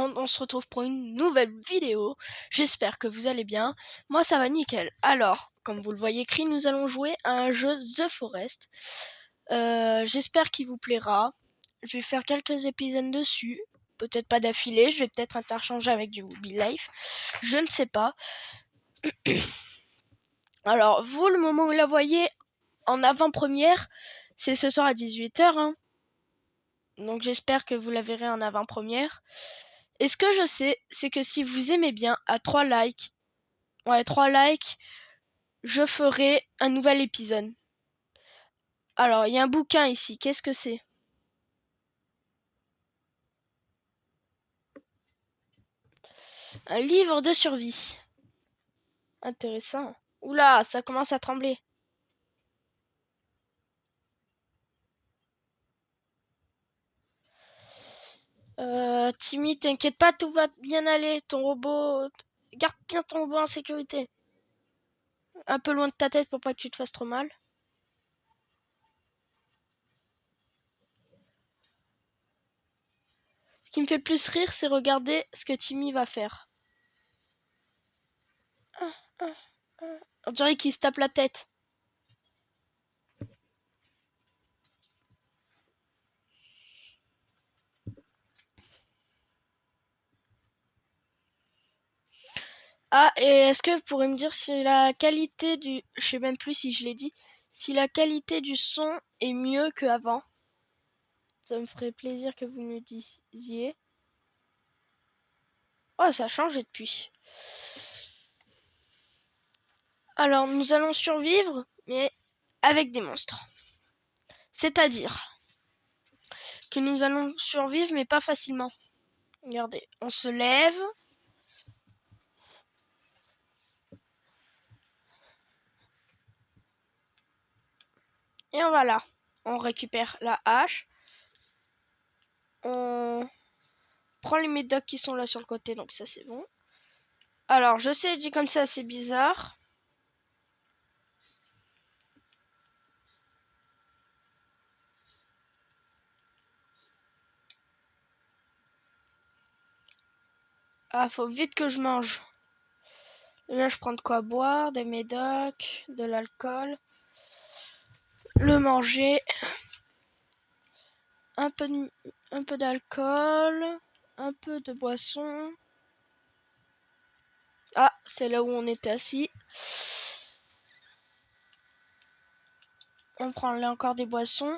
monde, on se retrouve pour une nouvelle vidéo. J'espère que vous allez bien. Moi ça va nickel. Alors, comme vous le voyez écrit, nous allons jouer à un jeu The Forest. J'espère qu'il vous plaira. Je vais faire quelques épisodes dessus. Peut-être pas d'affilée, je vais peut-être interchanger avec du Mobile Life. Je ne sais pas. Alors, vous, le moment où vous la voyez en avant-première, c'est ce soir à 18h. Hein. Donc j'espère que vous la verrez en avant-première. Et ce que je sais, c'est que si vous aimez bien, à 3 likes, je ferai un nouvel épisode. Alors, il y a un bouquin ici, qu'est-ce que c'est? Un livre de survie. Intéressant. Oula, ça commence à trembler. Timmy, t'inquiète pas, tout va bien aller. Ton robot... Garde bien ton robot en sécurité. Un peu loin de ta tête pour pas que tu te fasses trop mal. Ce qui me fait le plus rire, c'est regarder ce que Timmy va faire. On dirait qu'il se tape la tête. Ah, et est-ce que vous pourrez me dire si la qualité du... Je sais même plus si je l'ai dit. Si la qualité du son est mieux qu'avant. Ça me ferait plaisir que vous me le disiez. Oh, ça a changé depuis. Alors, nous allons survivre, mais avec des monstres. C'est-à-dire que nous allons survivre, mais pas facilement. Regardez, on se lève. Et voilà. On récupère la hache. On prend les médocs qui sont là sur le côté, donc ça c'est bon. Alors, je sais, dit comme ça, c'est bizarre. Ah, faut vite que je mange. Là, je prends de quoi boire, des médocs, de l'alcool. Le manger. Un peu d'alcool. Un peu de boisson. Ah, c'est là où on était assis. On prend là encore des boissons.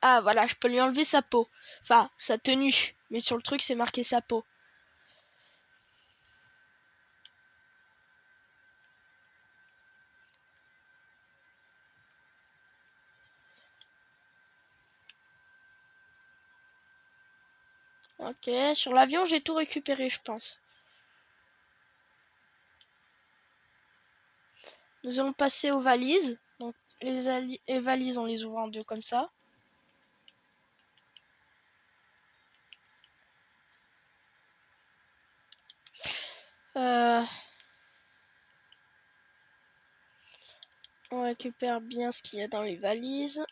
Ah, voilà, je peux lui enlever sa peau. Enfin, sa tenue. Mais sur le truc, c'est marqué sa peau. Ok, sur l'avion, j'ai tout récupéré, je pense. Nous allons passer aux valises. Donc, les valises, on les ouvre en deux comme ça. On récupère bien ce qu'il y a dans les valises.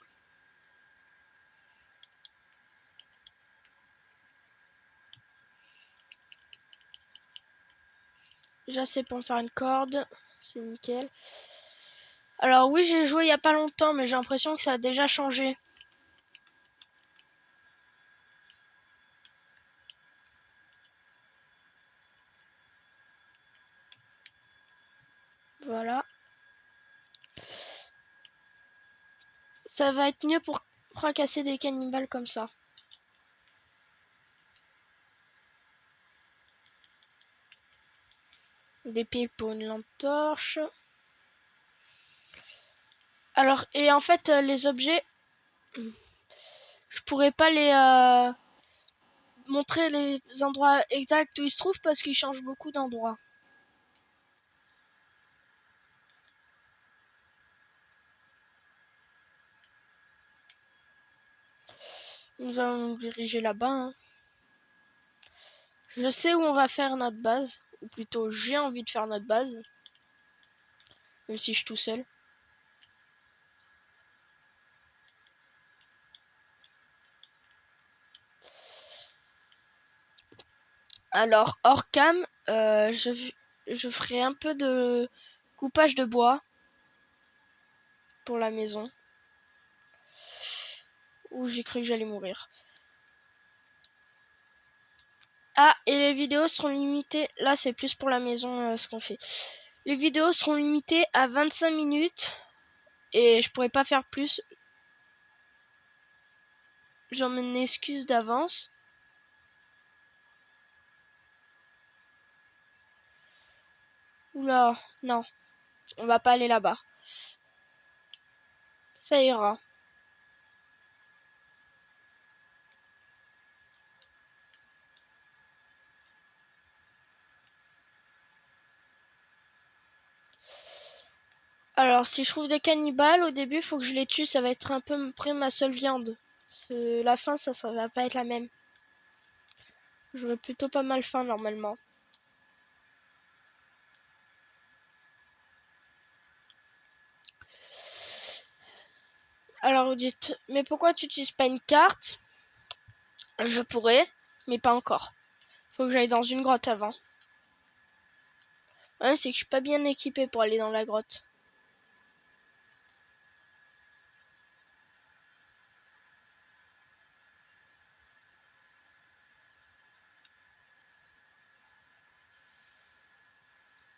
J'ai assez pour me faire une corde. C'est nickel. Alors oui, j'ai joué il y a pas longtemps, mais j'ai l'impression que ça a déjà changé. Voilà. Ça va être mieux pour fracasser des cannibales comme ça. Des piles pour une lampe torche. Alors, et en fait, les objets, je pourrais pas les montrer les endroits exacts où ils se trouvent parce qu'ils changent beaucoup d'endroits. Nous allons nous diriger là-bas. Hein. Je sais où on va faire notre base. Ou plutôt, j'ai envie de faire notre base. Même si je suis tout seul. Alors, hors cam, je ferai un peu de coupage de bois pour la maison. Ouh, j'ai cru que j'allais mourir. Ah, et les vidéos seront limitées. Là, c'est plus pour la maison ce qu'on fait. Les vidéos seront limitées à 25 minutes. Et je pourrais pas faire plus. J'en m'excuse d'avance. Oula, non. On va pas aller là-bas. Ça ira. Alors, si je trouve des cannibales, au début, il faut que je les tue. Ça va être un peu près ma seule viande. La fin, ça va pas être la même. J'aurais plutôt pas mal faim, normalement. Alors, vous dites, mais pourquoi tu n'utilises pas une carte? Je pourrais, mais pas encore. Faut que j'aille dans une grotte avant. Ouais, c'est que je suis pas bien équipée pour aller dans la grotte.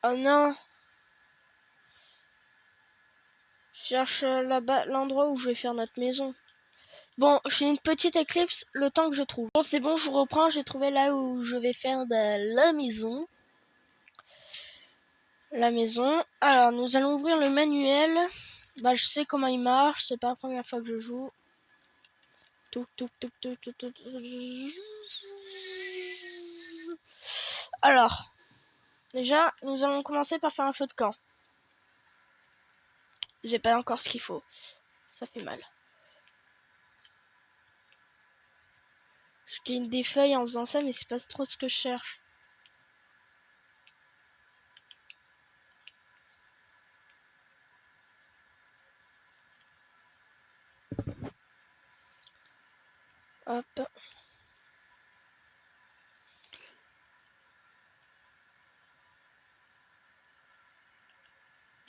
Oh non! Je cherche là-bas l'endroit où je vais faire notre maison. Bon, je fais une petite éclipse le temps que je trouve. Bon, c'est bon, je reprends. J'ai trouvé là où je vais faire la maison. La maison. Alors, nous allons ouvrir le manuel. Bah, je sais comment il marche. C'est pas la première fois que je joue. Alors, déjà, nous allons commencer par faire un feu de camp. J'ai pas encore ce qu'il faut. Ça fait mal. Je gagne des feuilles en faisant ça, mais c'est pas trop ce que je cherche. Hop.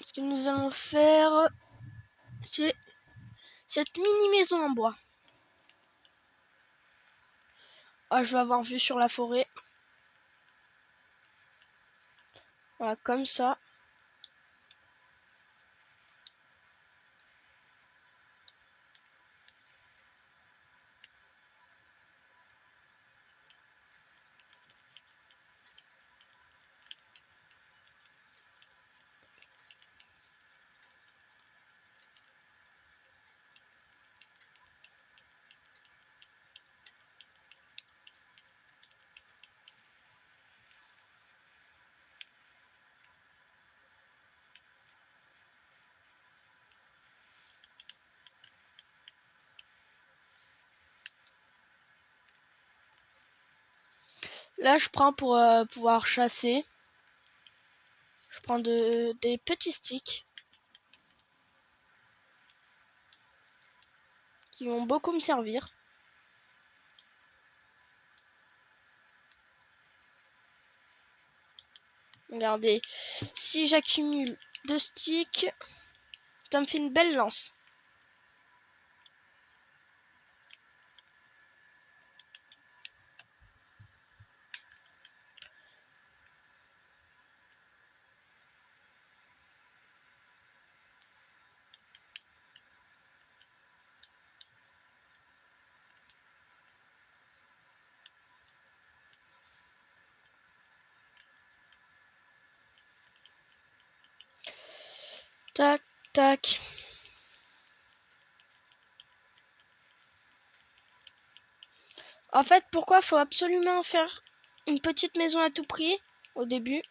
Ce que nous allons faire, c'est cette mini maison en bois. Ah, je vais avoir vue sur la forêt. Voilà, comme ça. Là, je prends pour pouvoir chasser. Je prends des petits sticks qui vont beaucoup me servir. Regardez, si j'accumule 2 sticks, ça me fait une belle lance. Tac, tac. En fait, pourquoi faut absolument faire une petite maison à tout prix au début?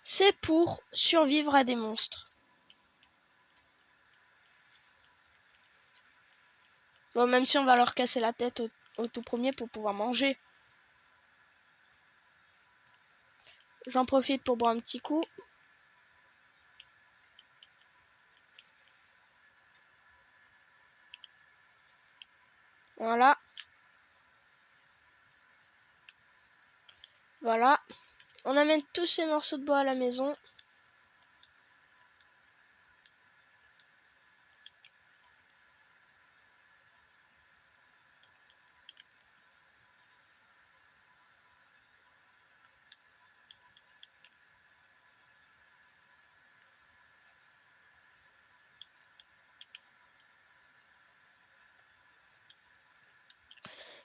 C'est pour survivre à des monstres. Bon, même si on va leur casser la tête au tout premier pour pouvoir manger. J'en profite pour boire un petit coup. Voilà. Voilà. On amène tous ces morceaux de bois à la maison.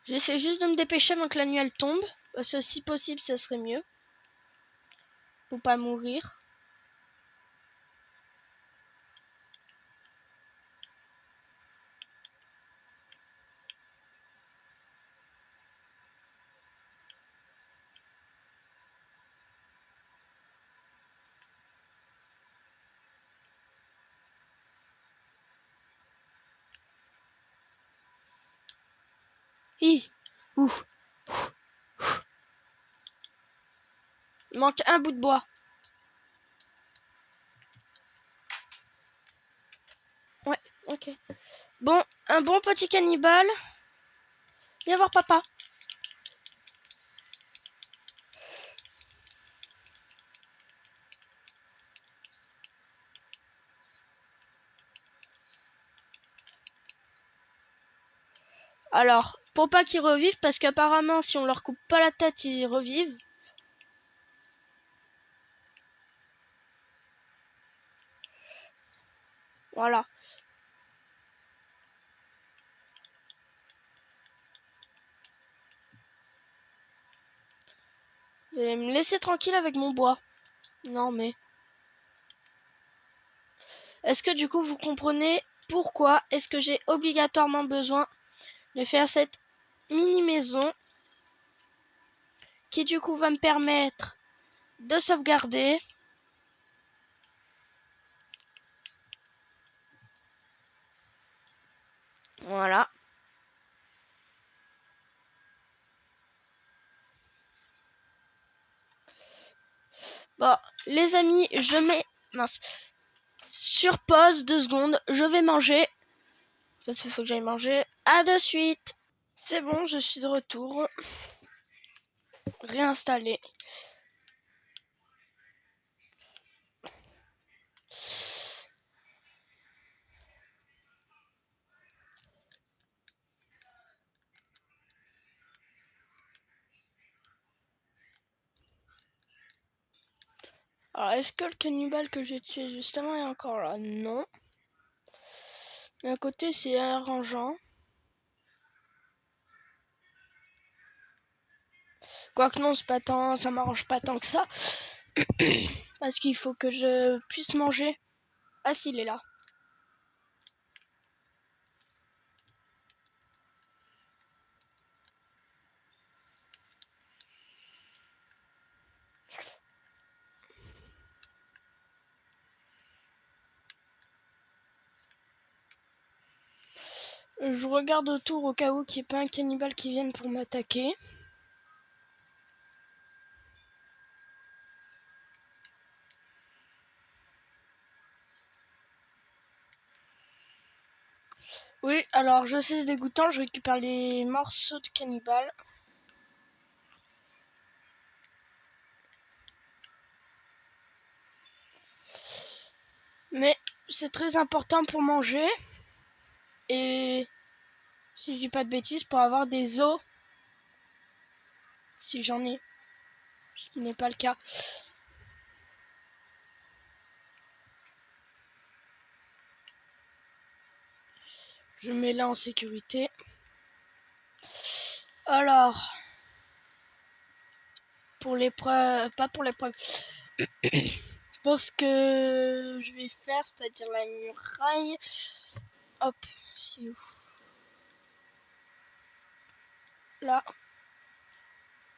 J'essaie juste de me dépêcher avant que la nuit elle tombe. Parce que si possible, ça serait mieux. Pour pas mourir. Hi. Ouf. Il manque un bout de bois. Ouais, ok. Bon, un bon petit cannibale. Viens voir papa. Alors, pour pas qu'ils revivent, parce qu'apparemment, si on leur coupe pas la tête, ils revivent. Voilà. Vous allez me laisser tranquille avec mon bois. Non, mais... Est-ce que du coup, vous comprenez pourquoi est-ce que j'ai obligatoirement besoin de faire cette mini-maison qui du coup va me permettre de sauvegarder. Voilà. Bon, les amis, je mets... Mince. Sur pause, 2 secondes. Je vais manger. Parce qu'il faut que j'aille manger. À de suite. C'est bon, je suis de retour. Réinstallé. Alors, est-ce que le cannibale que j'ai tué justement est encore là? Non. D'un côté, c'est arrangeant. Quoique non, c'est pas tant, ça m'arrange pas tant que ça. Parce qu'il faut que je puisse manger. Ah si, il est là. Je regarde autour au cas où qu'il n'y ait pas un cannibale qui vienne pour m'attaquer. Oui, alors je sais, c'est dégoûtant, je récupère les morceaux de cannibale. Mais c'est très important pour manger. Et si je dis pas de bêtises, pour avoir des os. Si j'en ai. Ce qui n'est pas le cas. Je mets là en sécurité. Alors, pour l'épreuve, pas pour l'épreuve, pour ce que je vais faire, c'est-à-dire la muraille. Hop, c'est où? Là,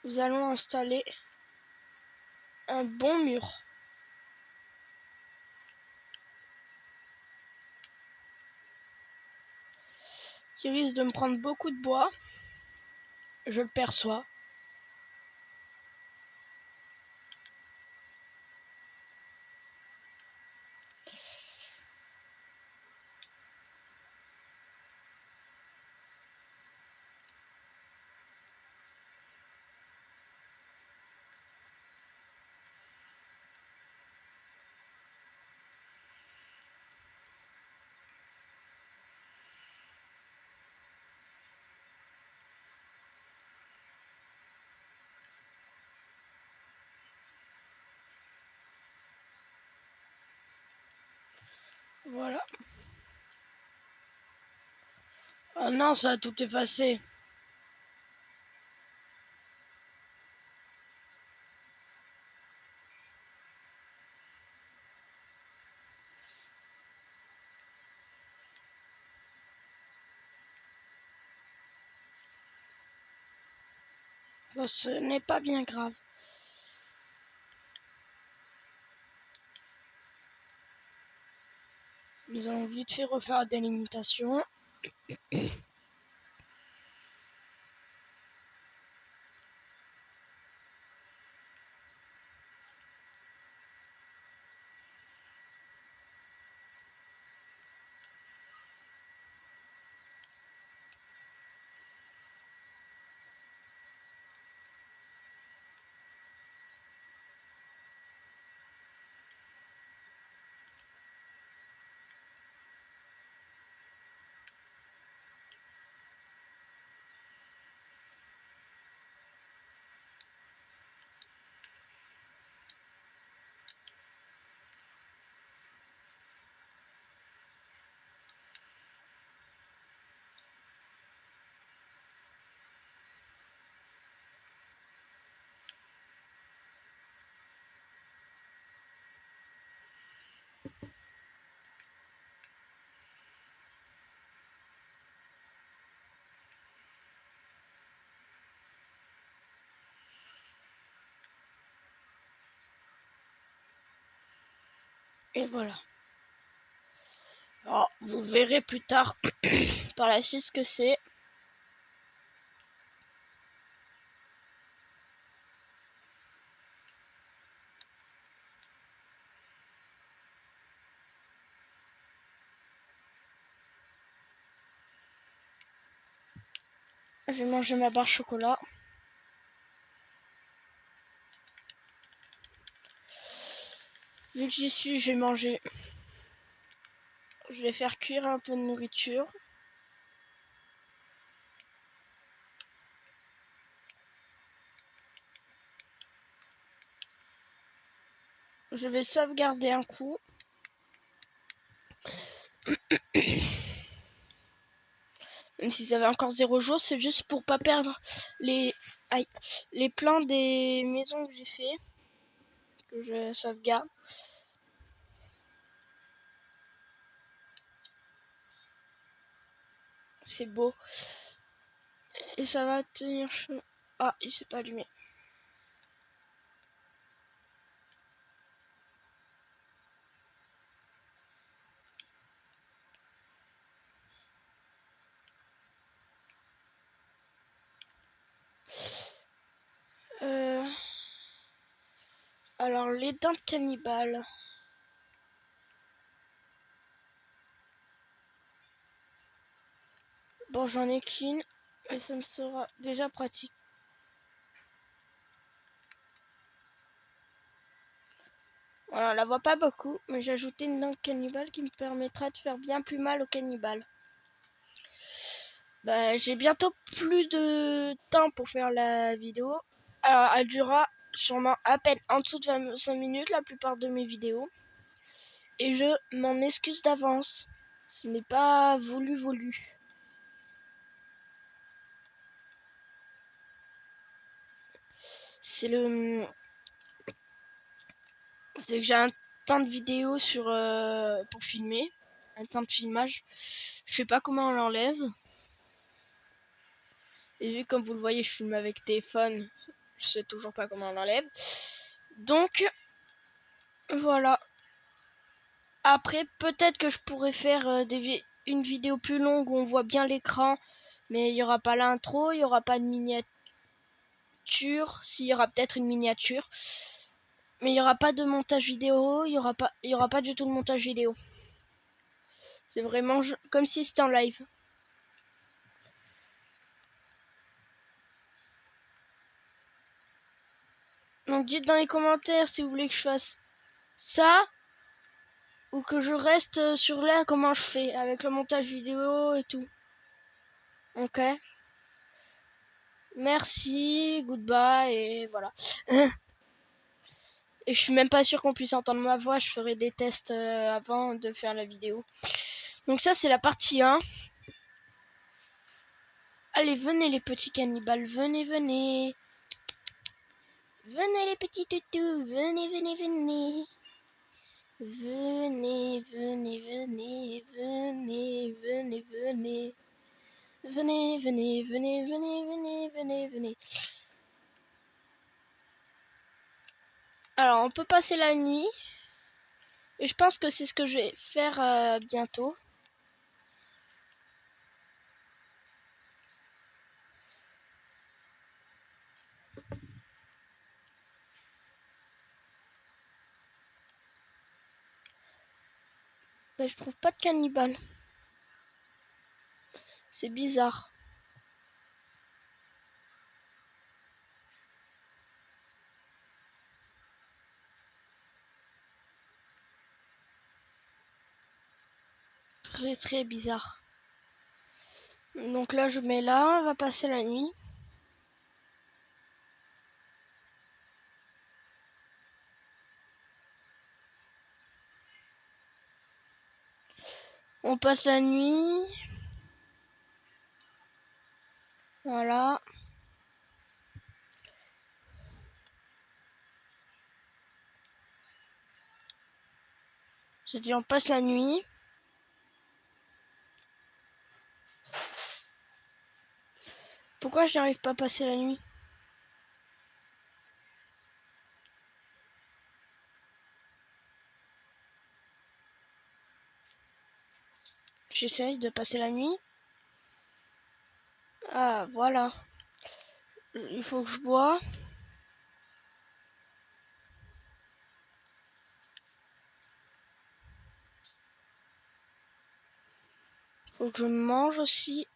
nous allons installer un bon mur. Qui risque de me prendre beaucoup de bois. Je le perçois. Voilà. Ah non, ça a tout effacé. Bon, ce n'est pas bien grave. Nous allons vite fait refaire la délimitation. Et voilà. Alors, vous verrez plus tard par la suite ce que c'est. Je vais manger ma barre chocolat. Vu que j'y suis, je vais manger. Je vais faire cuire un peu de nourriture. Je vais sauvegarder un coup. Même si ça avait encore 0 jour, c'est juste pour pas perdre les plans des maisons que j'ai fait. Que je sauvegarde. C'est beau. Et ça va tenir chaud. Ah, il s'est pas allumé. Alors, les dents de cannibale. Bon, j'en ai qu'une. Et ça me sera déjà pratique. Voilà, on la voit pas beaucoup, mais j'ai ajouté une dent de cannibale qui me permettra de faire bien plus mal au cannibale. Bah, j'ai bientôt plus de temps pour faire la vidéo. Alors, elle durera sûrement à peine en dessous de 25 minutes la plupart de mes vidéos. Et je m'en excuse d'avance. Ce n'est pas voulu. C'est que j'ai un temps de vidéo pour filmer. Un temps de filmage. Je sais pas comment on l'enlève. Et vu comme vous le voyez, je filme avec téléphone. Je sais toujours pas comment on l'enlève. Donc, voilà. Après, peut-être que je pourrais faire une vidéo plus longue où on voit bien l'écran. Mais il n'y aura pas l'intro, il n'y aura pas de miniature. S'il y aura peut-être une miniature. Mais il n'y aura pas de montage vidéo, il y aura pas du tout de montage vidéo. C'est vraiment comme si c'était en live. Donc dites dans les commentaires si vous voulez que je fasse ça ou que je reste sur là comment je fais avec le montage vidéo et tout. Ok. Merci, goodbye et voilà. Et je suis même pas sûr qu'on puisse entendre ma voix. Je ferai des tests avant de faire la vidéo. Donc ça, c'est la partie 1. Allez, venez les petits cannibales, venez, venez. Venez les petits toutous, venez, venez, venez. Venez, venez, venez, venez, venez, venez. Venez, venez, venez, venez, venez, venez, venez. Alors, on peut passer la nuit. Et je pense que c'est ce que je vais faire bientôt. Mais je trouve pas de cannibale. C'est bizarre. Très très bizarre. Donc là je mets là, on va passer la nuit. On passe la nuit. Voilà. J'ai dit on passe la nuit. Pourquoi je n'arrive pas à passer la nuit? J'essaye de passer la nuit. Ah, voilà. Il faut que je bois. Il faut que je mange aussi.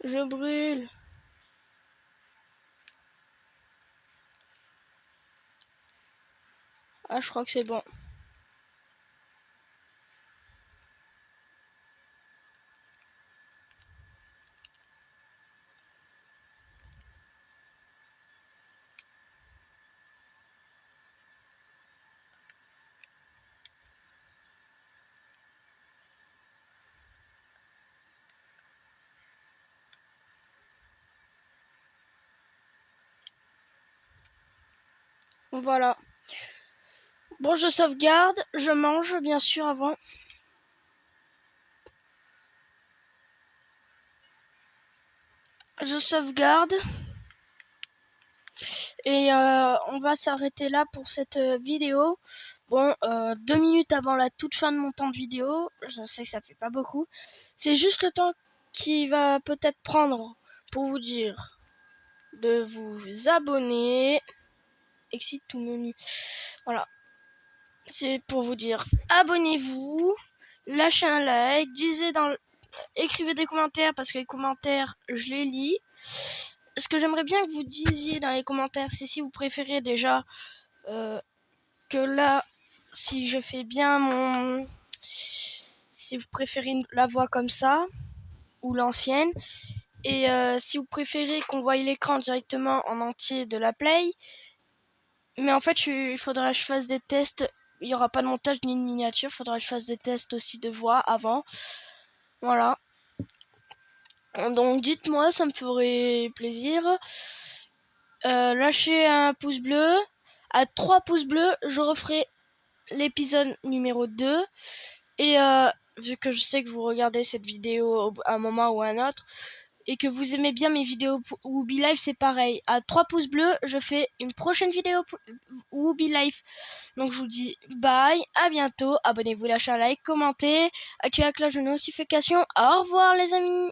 Je brûle. Ah, je crois que c'est bon. Voilà. Bon, je sauvegarde. Je mange, bien sûr, avant. Je sauvegarde. Et on va s'arrêter là pour cette vidéo. Bon, 2 minutes avant la toute fin de mon temps de vidéo. Je sais que ça fait pas beaucoup. C'est juste le temps qui va peut-être prendre pour vous dire de vous abonner. Exit tout menu. Voilà. C'est pour vous dire abonnez-vous, lâchez un like, écrivez des commentaires parce que les commentaires, je les lis. Ce que j'aimerais bien que vous disiez dans les commentaires, c'est si vous préférez déjà que là, si je fais bien si vous préférez la voix comme ça ou l'ancienne, et si vous préférez qu'on voie l'écran directement en entier de la Play. Mais en fait, il faudra que je fasse des tests. Il n'y aura pas de montage ni de miniature. Il faudra que je fasse des tests aussi de voix avant. Voilà. Donc dites-moi, ça me ferait plaisir. Lâchez un pouce bleu. À 3 pouces bleus, je referai l'épisode numéro 2. Et vu que je sais que vous regardez cette vidéo à un moment ou à un autre, et que vous aimez bien mes vidéos Wooby Life, c'est pareil. À 3 pouces bleus, je fais une prochaine vidéo Wooby Life. Donc je vous dis bye, à bientôt. Abonnez-vous, lâchez un like, commentez, activez la cloche de notification. Au revoir les amis.